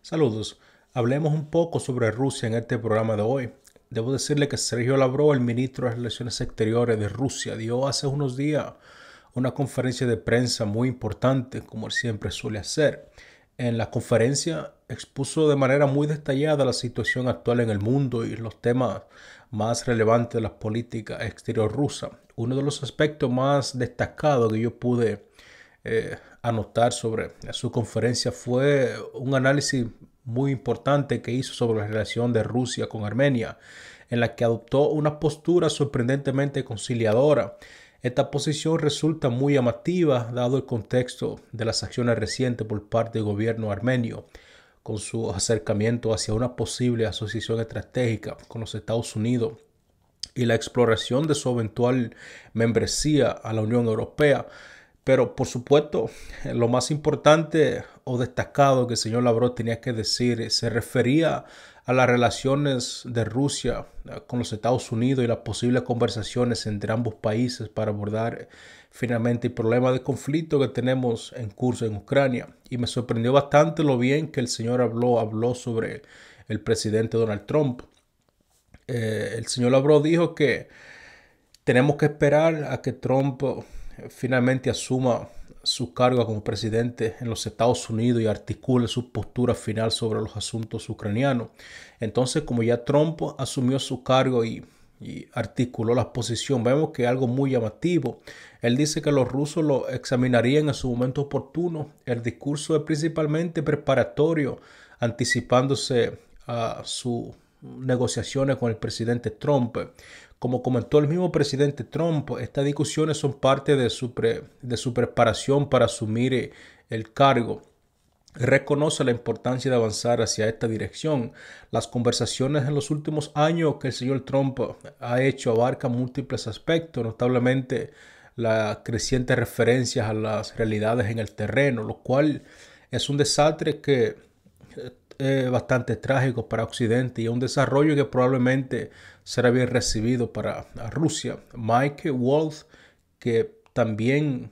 Saludos. Hablemos un poco sobre Rusia en este programa de hoy. Debo decirle que Sergio Lavrov, el ministro de Relaciones Exteriores de Rusia, dio hace unos días una conferencia de prensa muy importante, como él siempre suele hacer. En la conferencia expuso de manera muy detallada la situación actual en el mundo y los temas más relevantes de la política exterior rusa. Uno de los aspectos más destacados que yo pude anotar sobre su conferencia fue un análisis muy importante que hizo sobre la relación de Rusia con Armenia, en la que adoptó una postura sorprendentemente conciliadora. Esta posición resulta muy llamativa dado el contexto de las acciones recientes por parte del gobierno armenio, con su acercamiento hacia una posible asociación estratégica con los Estados Unidos y la exploración de su eventual membresía a la Unión Europea. Pero por supuesto, lo más importante o destacado que el señor Lavrov tenía que decir se refería a las relaciones de Rusia con los Estados Unidos y las posibles conversaciones entre ambos países para abordar finalmente el problema de conflicto que tenemos en curso en Ucrania. Y me sorprendió bastante lo bien que el señor habló sobre el presidente Donald Trump. El señor Lavrov dijo que tenemos que esperar a que Trump finalmente asuma su cargo como presidente en los Estados Unidos y articule su postura final sobre los asuntos ucranianos. Entonces, como ya Trump asumió su cargo y articuló la posición, vemos que es algo muy llamativo. Él dice que los rusos lo examinarían en su momento oportuno. El discurso es principalmente preparatorio, anticipándose a sus negociaciones con el presidente Trump. Como comentó el mismo presidente Trump, estas discusiones son parte de su preparación para asumir el cargo. Reconoce la importancia de avanzar hacia esta dirección. Las conversaciones en los últimos años que el señor Trump ha hecho abarcan múltiples aspectos, notablemente las crecientes referencias a las realidades en el terreno, lo cual es un desastre que bastante trágico para Occidente y un desarrollo que probablemente será bien recibido para Rusia. Mike Wolf, que también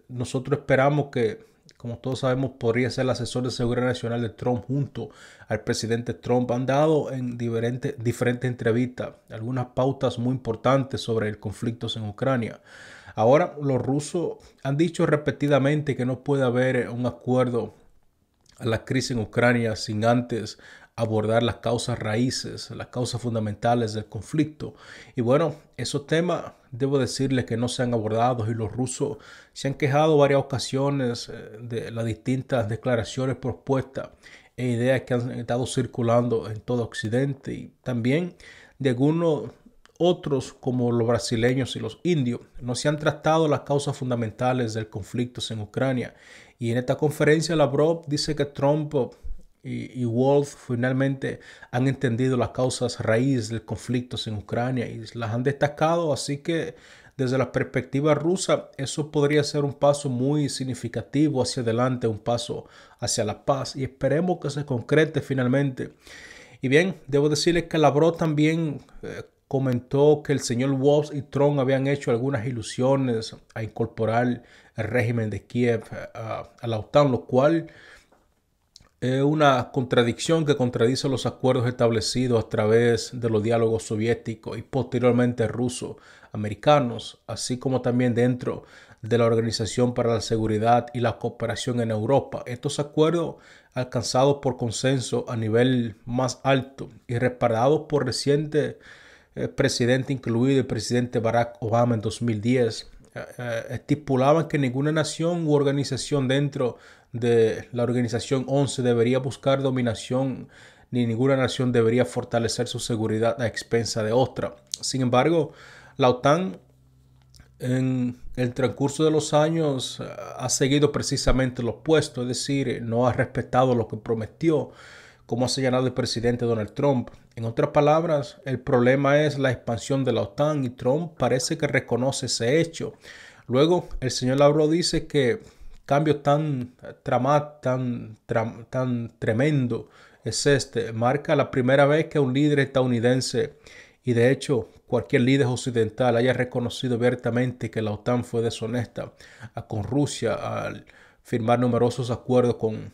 nosotros esperamos que, como todos sabemos, podría ser el asesor de seguridad nacional de Trump junto al presidente Trump, han dado en diferentes entrevistas algunas pautas muy importantes sobre el conflicto en Ucrania. Ahora, los rusos han dicho repetidamente que no puede haber un acuerdo a la crisis en Ucrania sin antes abordar las causas raíces, las causas fundamentales del conflicto. Y bueno, esos temas debo decirles que no se han abordado y los rusos se han quejado varias ocasiones de las distintas declaraciones propuestas e ideas que han estado circulando en todo Occidente y también de algunos otros como los brasileños y los indios. No se han tratado las causas fundamentales del conflicto en Ucrania. Y en esta conferencia Lavrov dice que Trump y Wolf finalmente han entendido las causas raíz del conflicto en Ucrania y las han destacado. Así que desde la perspectiva rusa eso podría ser un paso muy significativo hacia adelante, un paso hacia la paz. Y esperemos que se concrete finalmente. Y bien, debo decirles que Lavrov también comentó que el señor Walz y Trump habían hecho algunas ilusiones a incorporar el régimen de Kiev a la OTAN, lo cual es una contradicción que contradice los acuerdos establecidos a través de los diálogos soviéticos y posteriormente rusos americanos, así como también dentro de la Organización para la Seguridad y la Cooperación en Europa. Estos acuerdos alcanzados por consenso a nivel más alto y respaldados por recientes presidente, incluido el presidente Barack Obama en 2010, estipulaban que ninguna nación u organización dentro de la organización 11 debería buscar dominación ni ninguna nación debería fortalecer su seguridad a expensa de otra. Sin embargo, la OTAN en el transcurso de los años ha seguido precisamente lo opuesto, es decir, no ha respetado lo que prometió, como ha señalado el presidente Donald Trump. En otras palabras, el problema es la expansión de la OTAN y Trump parece que reconoce ese hecho. Luego, el señor Lavrov dice que cambio tan tremendo es este. Marca la primera vez que un líder estadounidense y de hecho cualquier líder occidental haya reconocido abiertamente que la OTAN fue deshonesta con Rusia al firmar numerosos acuerdos con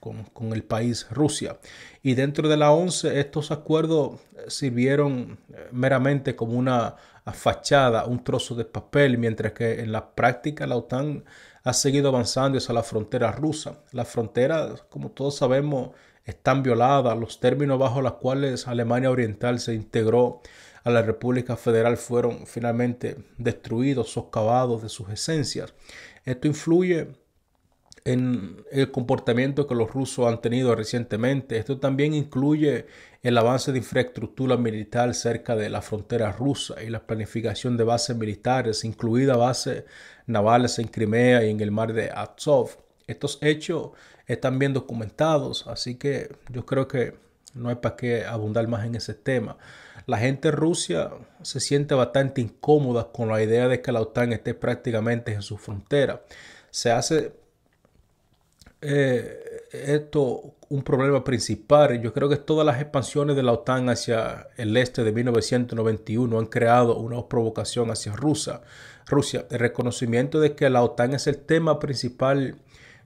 con el país Rusia. Y dentro de la ONCE estos acuerdos sirvieron meramente como una fachada, un trozo de papel, mientras que en la práctica la OTAN ha seguido avanzando hacia la frontera rusa. Las fronteras, como todos sabemos, están violadas. Los términos bajo los cuales Alemania Oriental se integró a la República Federal fueron finalmente destruidos, socavados de sus esencias. Esto influye en el comportamiento que los rusos han tenido recientemente. Esto también incluye el avance de infraestructura militar cerca de la frontera rusa y la planificación de bases militares, incluidas bases navales en Crimea y en el mar de Azov. Estos hechos están bien documentados, así que yo creo que no hay para qué abundar más en ese tema. La gente en Rusia se siente bastante incómoda con la idea de que la OTAN esté prácticamente en su frontera. Se hace esto un problema principal. Yo creo que todas las expansiones de la OTAN hacia el este de 1991 han creado una provocación hacia Rusia. El reconocimiento de que la OTAN es el tema principal,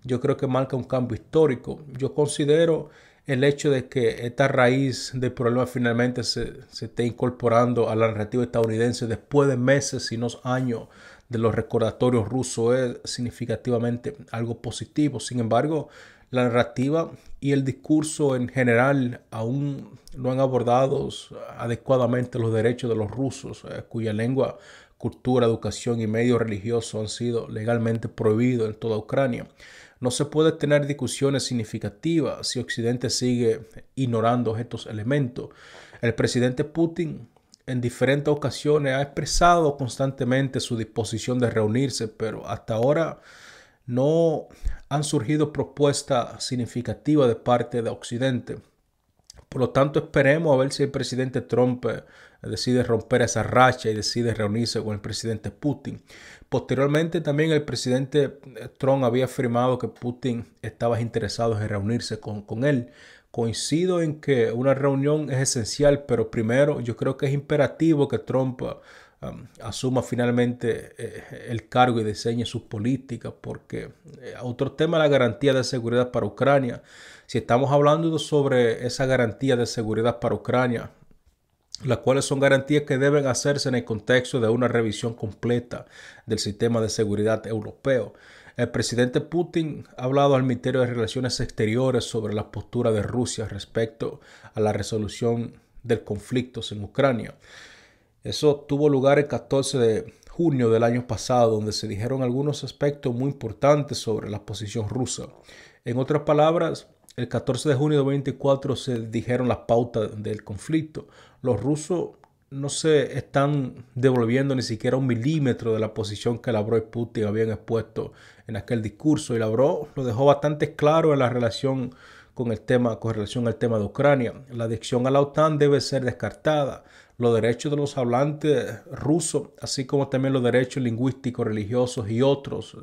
yo creo que marca un cambio histórico. Yo considero el hecho de que esta raíz del problema finalmente se esté incorporando a la narrativa estadounidense después de meses, si no años, de los recordatorios rusos es significativamente algo positivo. Sin embargo, la narrativa y el discurso en general aún no han abordado adecuadamente los derechos de los rusos, cuya lengua, cultura, educación y medios religiosos han sido legalmente prohibidos en toda Ucrania. No se puede tener discusiones significativas si Occidente sigue ignorando estos elementos. El presidente Putin en diferentes ocasiones ha expresado constantemente su disposición de reunirse, pero hasta ahora no han surgido propuestas significativas de parte de Occidente. Por lo tanto, esperemos a ver si el presidente Trump decide romper esa racha y decide reunirse con el presidente Putin. Posteriormente, también el presidente Trump había afirmado que Putin estaba interesado en reunirse con él. Coincido en que una reunión es esencial, pero primero yo creo que es imperativo que Trump asuma finalmente el cargo y diseñe sus políticas, porque otro tema es la garantía de seguridad para Ucrania. Si estamos hablando sobre esa garantía de seguridad para Ucrania, las cuales son garantías que deben hacerse en el contexto de una revisión completa del sistema de seguridad europeo. El presidente Putin ha hablado al Ministerio de Relaciones Exteriores sobre la postura de Rusia respecto a la resolución del conflicto en Ucrania. Eso tuvo lugar el 14 de junio del año pasado, donde se dijeron algunos aspectos muy importantes sobre la posición rusa. En otras palabras, el 14 de junio de 2024 se dijeron las pautas del conflicto. Los rusos no se están devolviendo ni siquiera un milímetro de la posición que Lavrov y Putin habían expuesto en aquel discurso. Y Lavrov lo dejó bastante claro en la relación con relación al tema de Ucrania. La adhesión a la OTAN debe ser descartada. Los derechos de los hablantes rusos, así como también los derechos lingüísticos, religiosos y otros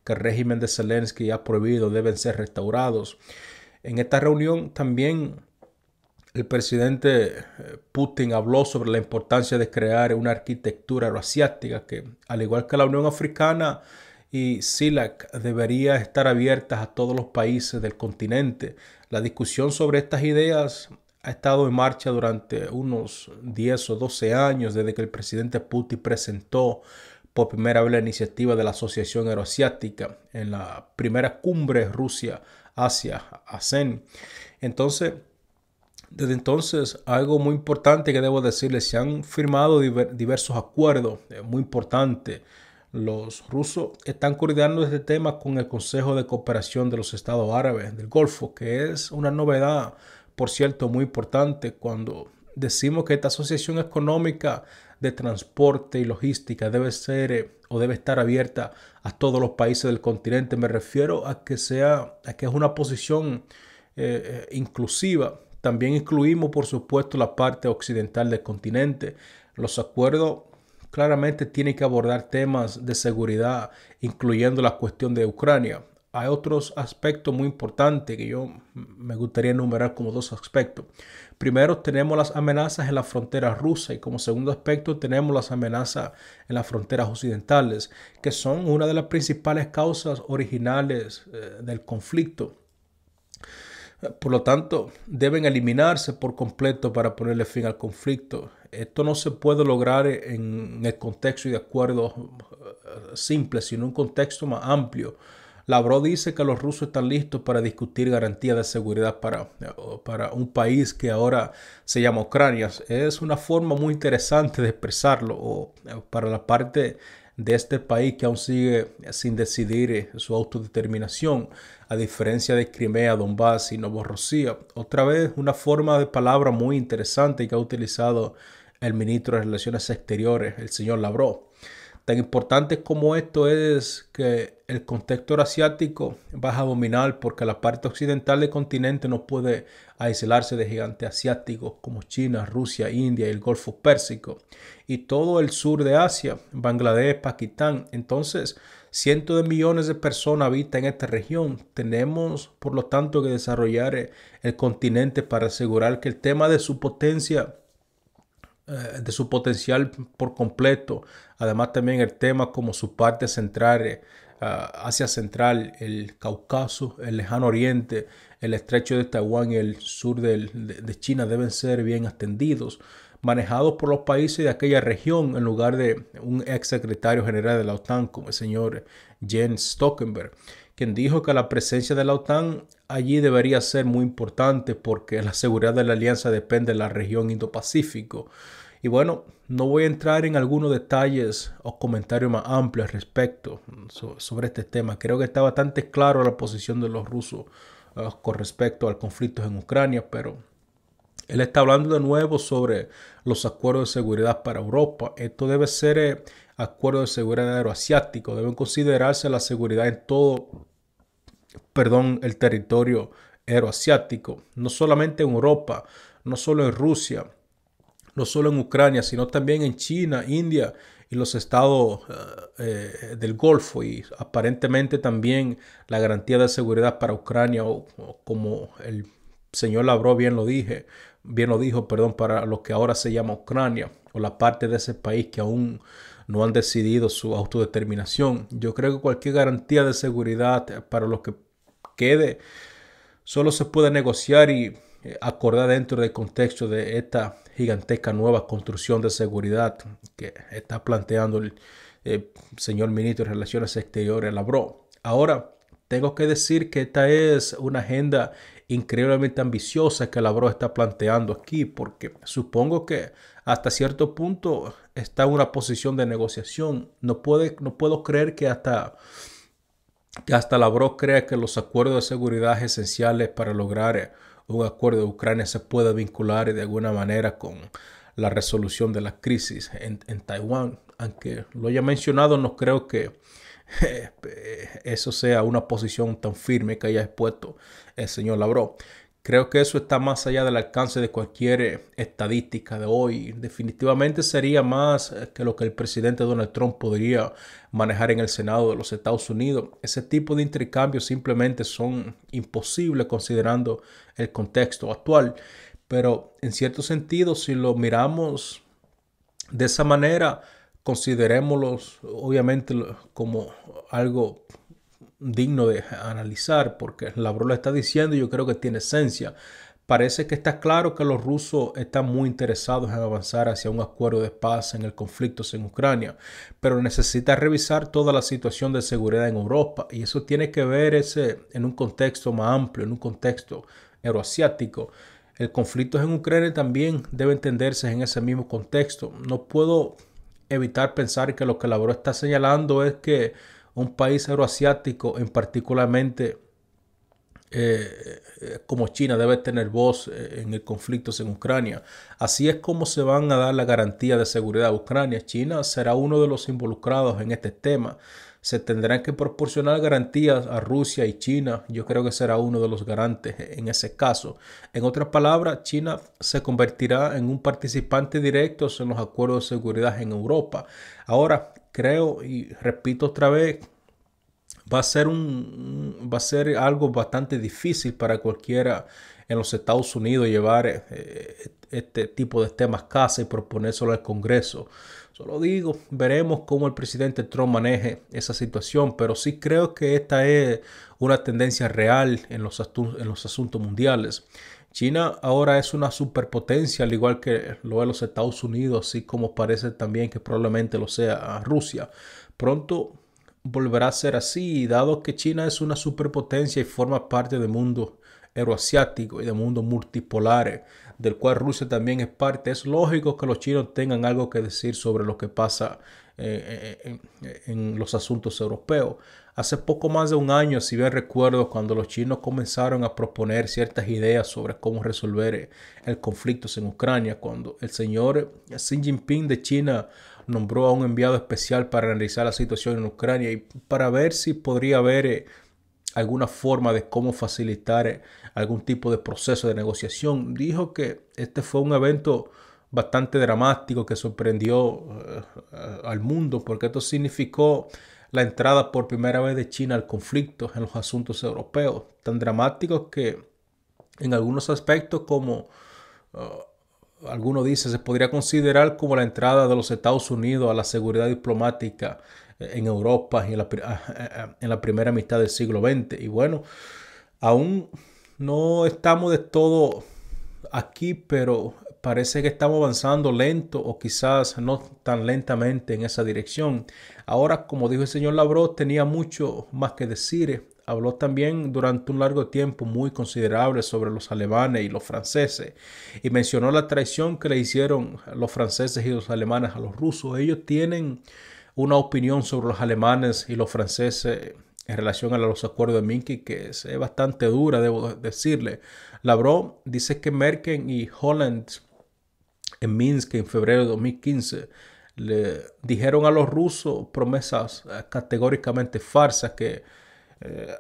que el régimen de Zelensky ha prohibido, deben ser restaurados. En esta reunión también el presidente Putin habló sobre la importancia de crear una arquitectura euroasiática que, al igual que la Unión Africana y CELAC, debería estar abiertas a todos los países del continente. La discusión sobre estas ideas ha estado en marcha durante unos 10 o 12 años desde que el presidente Putin presentó por primera vez la iniciativa de la Asociación Euroasiática en la primera cumbre Rusia-Asia, ASEAN. Desde entonces, algo muy importante que debo decirles, se han firmado diversos acuerdos muy importantes. Los rusos están coordinando este tema con el Consejo de Cooperación de los Estados Árabes del Golfo, que es una novedad, por cierto, muy importante cuando decimos que esta asociación económica de transporte y logística debe ser o debe estar abierta a todos los países del continente. Me refiero a que es una posición inclusiva. También incluimos, por supuesto, la parte occidental del continente. Los acuerdos claramente tienen que abordar temas de seguridad, incluyendo la cuestión de Ucrania. Hay otros aspectos muy importantes que yo me gustaría enumerar como dos aspectos. Primero, tenemos las amenazas en la frontera rusa y como segundo aspecto tenemos las amenazas en las fronteras occidentales, que son una de las principales causas originales del conflicto. Por lo tanto, deben eliminarse por completo para ponerle fin al conflicto. Esto no se puede lograr en el contexto y de acuerdos simples, sino en un contexto más amplio. Lavrov dice que los rusos están listos para discutir garantías de seguridad para un país que ahora se llama Ucrania. Es una forma muy interesante de expresarlo para la parte de este país que aún sigue sin decidir su autodeterminación, a diferencia de Crimea, Donbass y Novorossiya. Otra vez, una forma de palabra muy interesante que ha utilizado el ministro de Relaciones Exteriores, el señor Lavrov. Tan importante como esto es que el contexto euroasiático va a dominar porque la parte occidental del continente no puede aislarse de gigantes asiáticos como China, Rusia, India y el Golfo Pérsico. Y todo el sur de Asia, Bangladesh, Pakistán. Entonces, cientos de millones de personas habitan en esta región. Tenemos, por lo tanto, que desarrollar el continente para asegurar que el tema de su potencial por completo. Además también el tema como su parte central, Asia Central, el Cáucaso, el Lejano Oriente, el estrecho de Taiwán y el sur de China deben ser bien atendidos, manejados por los países de aquella región en lugar de un ex secretario general de la OTAN como el señor Jens Stoltenberg, quien dijo que la presencia de la OTAN allí debería ser muy importante porque la seguridad de la alianza depende de la región Indo-Pacífico. Y bueno, no voy a entrar en algunos detalles o comentarios más amplios al respecto sobre este tema. Creo que está bastante claro la posición de los rusos con respecto al conflicto en Ucrania, pero él está hablando de nuevo sobre los acuerdos de seguridad para Europa. Esto debe ser acuerdo de seguridad euroasiático. Deben considerarse la seguridad en todo, el territorio euroasiático. No solamente en Europa, no solo en Rusia, no solo en Ucrania, sino también en China, India y los estados del Golfo, y aparentemente también la garantía de seguridad para Ucrania, o como el señor Lavrov bien lo dijo, para lo que ahora se llama Ucrania, o la parte de ese país que aún no han decidido su autodeterminación. Yo creo que cualquier garantía de seguridad para lo que quede solo se puede negociar y acordar dentro del contexto de esta gigantesca nueva construcción de seguridad que está planteando el señor ministro de Relaciones Exteriores, Lavrov. Ahora, tengo que decir que esta es una agenda increíblemente ambiciosa que Lavrov está planteando aquí, porque supongo que hasta cierto punto está en una posición de negociación. No puedo creer que hasta Lavrov crea que los acuerdos de seguridad esenciales para lograr un acuerdo de Ucrania se puede vincular de alguna manera con la resolución de la crisis en Taiwán. Aunque lo haya mencionado, no creo que eso sea una posición tan firme que haya expuesto el señor Lavrov. Creo que eso está más allá del alcance de cualquier estadística de hoy. Definitivamente sería más que lo que el presidente Donald Trump podría manejar en el Senado de los Estados Unidos. Ese tipo de intercambios simplemente son imposibles considerando el contexto actual. Pero en cierto sentido, si lo miramos de esa manera, considerémoslos obviamente como algo digno de analizar, porque Lavrov lo está diciendo y yo creo que tiene esencia. Parece que está claro que los rusos están muy interesados en avanzar hacia un acuerdo de paz en el conflicto en Ucrania, pero necesita revisar toda la situación de seguridad en Europa, y eso tiene que ver en un contexto más amplio, en un contexto euroasiático. El conflicto en Ucrania también debe entenderse en ese mismo contexto. No puedo evitar pensar que lo que Lavrov está señalando es que un país euroasiático, en particularmente como China, debe tener voz en el conflicto en Ucrania. Así es como se van a dar la garantía de seguridad a Ucrania. China será uno de los involucrados en este tema. Se tendrán que proporcionar garantías a Rusia y China. Yo creo que será uno de los garantes en ese caso. En otras palabras, China se convertirá en un participante directo en los acuerdos de seguridad en Europa. Ahora, creo y repito otra vez, va a ser algo bastante difícil para cualquiera en los Estados Unidos llevar este tipo de temas a casa y proponérselo al Congreso. Solo digo, veremos cómo el presidente Trump maneje esa situación, pero sí creo que esta es una tendencia real en los asuntos mundiales. China ahora es una superpotencia, al igual que lo es los Estados Unidos, así como parece también que probablemente lo sea Rusia. Pronto volverá a ser así, y dado que China es una superpotencia y forma parte del mundo euroasiático y del mundo multipolar, del cual Rusia también es parte, es lógico que los chinos tengan algo que decir sobre lo que pasa en los asuntos europeos. Hace poco más de un año, si bien recuerdo, cuando los chinos comenzaron a proponer ciertas ideas sobre cómo resolver el conflicto en Ucrania, cuando el señor Xi Jinping de China nombró a un enviado especial para analizar la situación en Ucrania y para ver si podría haber alguna forma de cómo facilitar algún tipo de proceso de negociación. Dijo que este fue un evento bastante dramático que sorprendió al mundo, porque esto significó la entrada por primera vez de China al conflicto en los asuntos europeos, tan dramáticos que en algunos aspectos como algunos dicen se podría considerar como la entrada de los Estados Unidos a la seguridad diplomática en Europa en la primera mitad del siglo XX. Y bueno, aún no estamos de todo aquí, pero parece que estamos avanzando lento o quizás no tan lentamente en esa dirección. Ahora, como dijo el señor Lavrov, tenía mucho más que decir. Habló también durante un largo tiempo muy considerable sobre los alemanes y los franceses y mencionó la traición que le hicieron los franceses y los alemanes a los rusos. Ellos tienen una opinión sobre los alemanes y los franceses en relación a los acuerdos de Minsk que es bastante dura, debo decirle. Lavrov dice que Merkel y Holland en Minsk en febrero de 2015 le dijeron a los rusos promesas categóricamente falsas que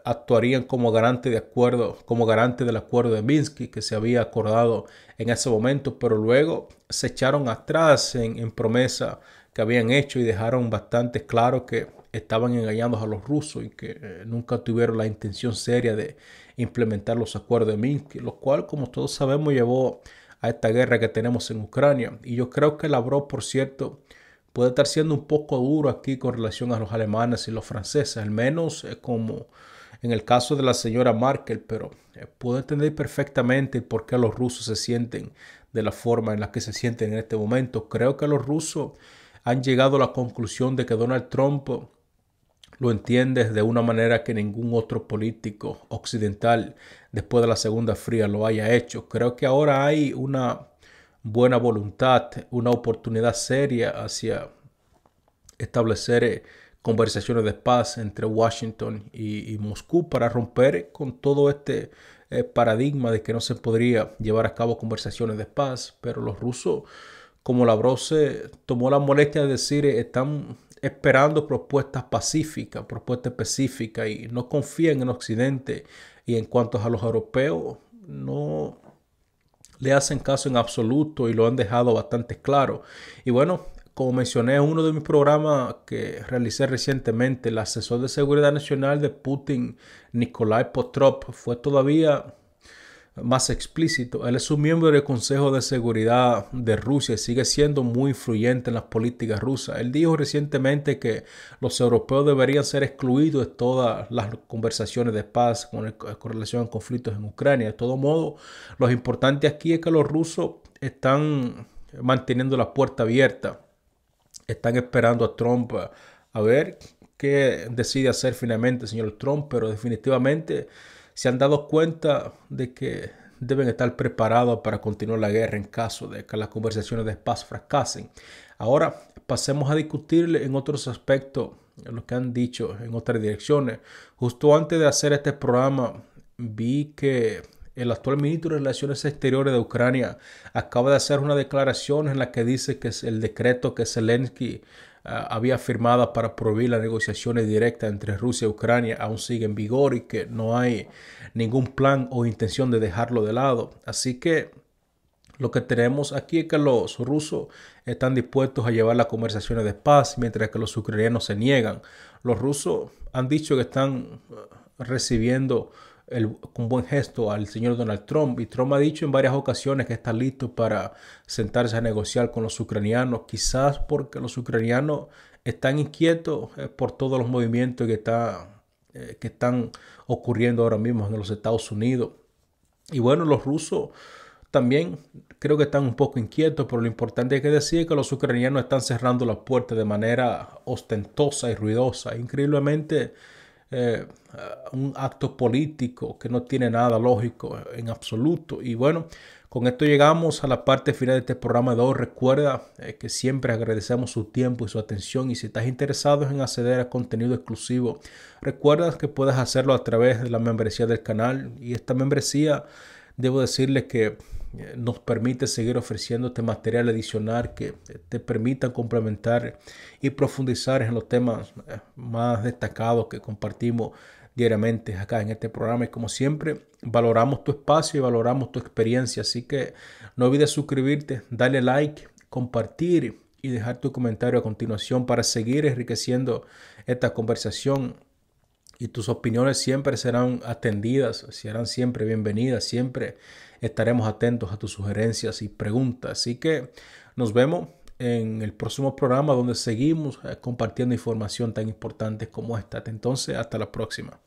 actuarían como garante del acuerdo de Minsk que se había acordado en ese momento, pero luego se echaron atrás en promesa que habían hecho y dejaron bastante claro que estaban engañando a los rusos y que nunca tuvieron la intención seria de implementar los acuerdos de Minsk, lo cual, como todos sabemos, llevó a esta guerra que tenemos en Ucrania. Y yo creo que Lavrov, por cierto, puede estar siendo un poco duro aquí con relación a los alemanes y los franceses, al menos como en el caso de la señora Merkel, pero puedo entender perfectamente por qué los rusos se sienten de la forma en la que se sienten en este momento. Creo que los rusos han llegado a la conclusión de que Donald Trump lo entiende de una manera que ningún otro político occidental después de la Segunda Fría lo haya hecho. Creo que ahora hay una buena voluntad, una oportunidad seria hacia establecer conversaciones de paz entre Washington y Moscú para romper con todo este paradigma de que no se podría llevar a cabo conversaciones de paz. Pero los rusos, como Lavrov se tomó la molestia de decir, están esperando propuestas pacíficas, propuestas específicas y no confían en Occidente. Y en cuanto a los europeos, no le hacen caso en absoluto y lo han dejado bastante claro. Y bueno, como mencioné en uno de mis programas que realicé recientemente, el asesor de seguridad nacional de Putin, Nikolai Petrov, fue todavía más explícito. Él es un miembro del Consejo de Seguridad de Rusia y sigue siendo muy influyente en las políticas rusas. Él dijo recientemente que los europeos deberían ser excluidos de todas las conversaciones de paz con relación a conflictos en Ucrania. De todo modo, lo importante aquí es que los rusos están manteniendo la puerta abierta. Están esperando a Trump a ver qué decide hacer finalmente el señor Trump, pero definitivamente se han dado cuenta de que deben estar preparados para continuar la guerra en caso de que las conversaciones de paz fracasen. Ahora pasemos a discutir en otros aspectos lo que han dicho en otras direcciones. Justo antes de hacer este programa vi que el actual ministro de Relaciones Exteriores de Ucrania acaba de hacer una declaración en la que dice que es el decreto que Zelensky había firmado para prohibir las negociaciones directas entre Rusia y Ucrania aún sigue en vigor y que no hay ningún plan o intención de dejarlo de lado. Así que lo que tenemos aquí es que los rusos están dispuestos a llevar las conversaciones de paz mientras que los ucranianos se niegan. Los rusos han dicho que están recibiendo con buen gesto al señor Donald Trump. Y Trump ha dicho en varias ocasiones que está listo para sentarse a negociar con los ucranianos, quizás porque los ucranianos están inquietos por todos los movimientos que están ocurriendo ahora mismo en los Estados Unidos. Y bueno, los rusos también creo que están un poco inquietos, pero lo importante es que decir que los ucranianos están cerrando las puertas de manera ostentosa y ruidosa. Increíblemente, eh, un acto político que no tiene nada lógico en absoluto. Y bueno, con esto llegamos a la parte final de este programa de hoy. Recuerda que siempre agradecemos su tiempo y su atención, y si estás interesado en acceder a contenido exclusivo, recuerda que puedes hacerlo a través de la membresía del canal. Y esta membresía, debo decirle que nos permite seguir ofreciéndote material adicional que te permita complementar y profundizar en los temas más destacados que compartimos diariamente acá en este programa. Y como siempre, valoramos tu espacio y valoramos tu experiencia. Así que no olvides suscribirte, darle like, compartir y dejar tu comentario a continuación para seguir enriqueciendo esta conversación. Y tus opiniones siempre serán atendidas, serán siempre bienvenidas, siempre estaremos atentos a tus sugerencias y preguntas. Así que nos vemos en el próximo programa, donde seguimos compartiendo información tan importante como esta. Entonces, hasta la próxima.